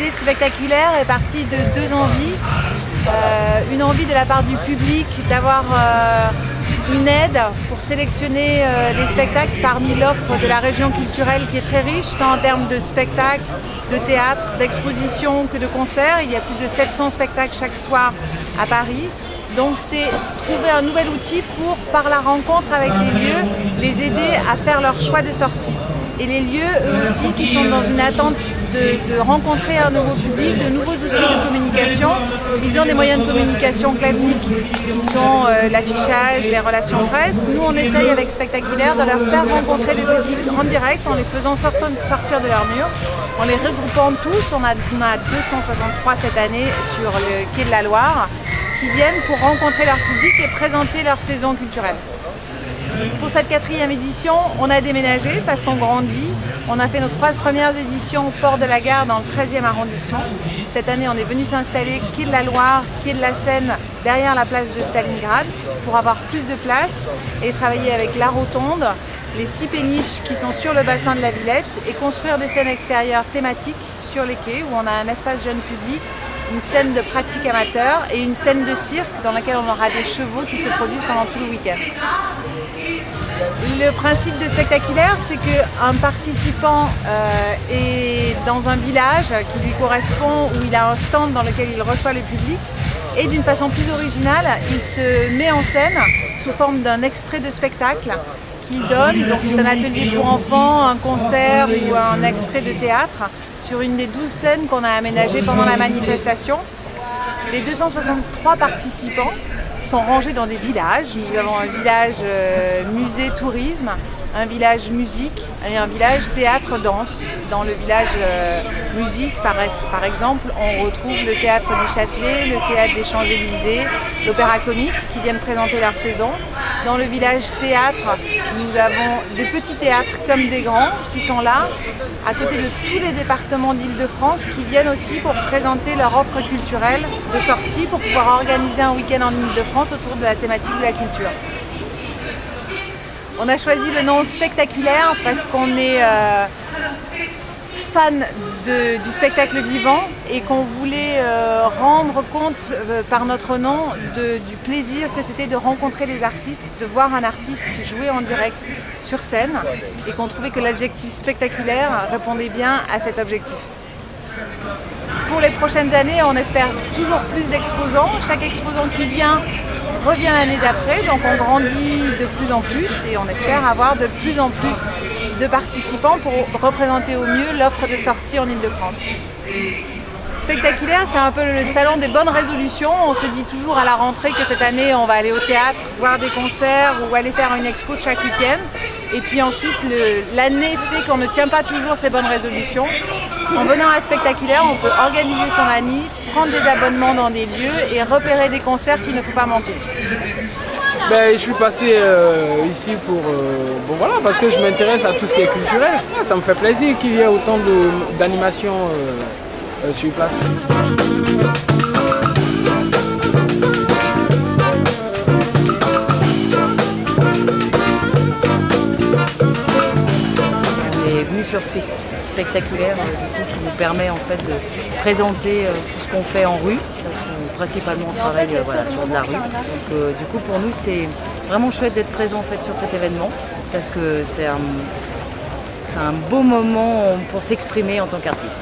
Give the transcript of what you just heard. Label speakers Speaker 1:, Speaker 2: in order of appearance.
Speaker 1: l'idée spectaculaire est partie de deux envies. Une envie de la part du public d'avoir une aide pour sélectionner les spectacles parmi l'offre de la région culturelle qui est très riche, tant en termes de spectacles, de théâtre, d'expositions que de concerts. Il y a plus de 700 spectacles chaque soir à Paris. Donc c'est trouver un nouvel outil pour, par la rencontre avec les lieux, les aider à faire leur choix de sortie. Et les lieux, eux aussi, qui sont dans une attente de rencontrer un nouveau public, de nouveaux outils de communication. Ils ont des moyens de communication classiques qui sont l'affichage, les relations presse. Nous, on essaye avec Spectaculaire de leur faire rencontrer le public en direct en les faisant sortir de leur mur, en les regroupant tous. On a 263 cette année sur le quai de la Loire qui viennent pour rencontrer leur public et présenter leur saison culturelle. Pour cette 4e édition, on a déménagé parce qu'on grandit. On a fait nos 3 premières éditions au port de la Gare dans le 13e arrondissement. Cette année, on est venu s'installer quai de la Loire, quai de la Seine, derrière la place de Stalingrad pour avoir plus de place et travailler avec la rotonde, les 6 péniches qui sont sur le bassin de la Villette et construire des scènes extérieures thématiques sur les quais où on a un espace jeune public, une scène de pratique amateur et une scène de cirque dans laquelle on aura des chevaux qui se produisent pendant tout le week-end. Le principe de Spectaculaire, c'est qu'un participant est dans un village qui lui correspond, où il a un stand dans lequel il reçoit le public, et d'une façon plus originale, il se met en scène sous forme d'un extrait de spectacle qu'il donne. Donc c'est un atelier pour enfants, un concert ou un extrait de théâtre sur une des 12 scènes qu'on a aménagées pendant la manifestation. Les 263 participants sont rangés dans des villages. Nous avons un village musée tourisme, un village musique et un village théâtre-danse. Dans le village musique, par exemple, on retrouve le théâtre du Châtelet, le théâtre des Champs-Élysées, l'Opéra Comique qui viennent présenter leur saison. Dans le village théâtre, nous avons des petits théâtres comme des grands qui sont là, à côté de tous les départements d'Île-de-France qui viennent aussi pour présenter leur offre culturelle de sortie pour pouvoir organiser un week-end en Île-de-France autour de la thématique de la culture. On a choisi le nom Spectaculaire parce qu'on est fan du spectacle vivant et qu'on voulait rendre compte par notre nom du plaisir que c'était de rencontrer les artistes, de voir un artiste jouer en direct sur scène et qu'on trouvait que l'adjectif spectaculaire répondait bien à cet objectif. Pour les prochaines années, on espère toujours plus d'exposants. Chaque exposant qui vient revient l'année d'après, donc on grandit de plus en plus et on espère avoir de plus en plus de participants pour représenter au mieux l'offre de sortie en Île-de-France. Spectaculaire, c'est un peu le salon des bonnes résolutions. On se dit toujours à la rentrée que cette année on va aller au théâtre, voir des concerts ou aller faire une expo chaque week-end. Et puis ensuite l'année fait qu'on ne tient pas toujours ces bonnes résolutions. En venant à Spectaculaire, on peut organiser son année, prendre des abonnements dans des lieux et repérer des concerts qu'il ne faut pas manquer.
Speaker 2: Je suis passé ici pour voilà, parce que je m'intéresse à tout ce qui est culturel. Ça me fait plaisir qu'il y ait autant d'animations sur place.
Speaker 3: On est venu sur Spectaculaire du coup, qui nous permet en fait de présenter tout ce qu'on fait en rue, parce que principalement on travaille sur de la rue. Donc du coup pour nous c'est vraiment chouette d'être présent en fait sur cet événement, parce que c'est un beau moment pour s'exprimer en tant qu'artiste.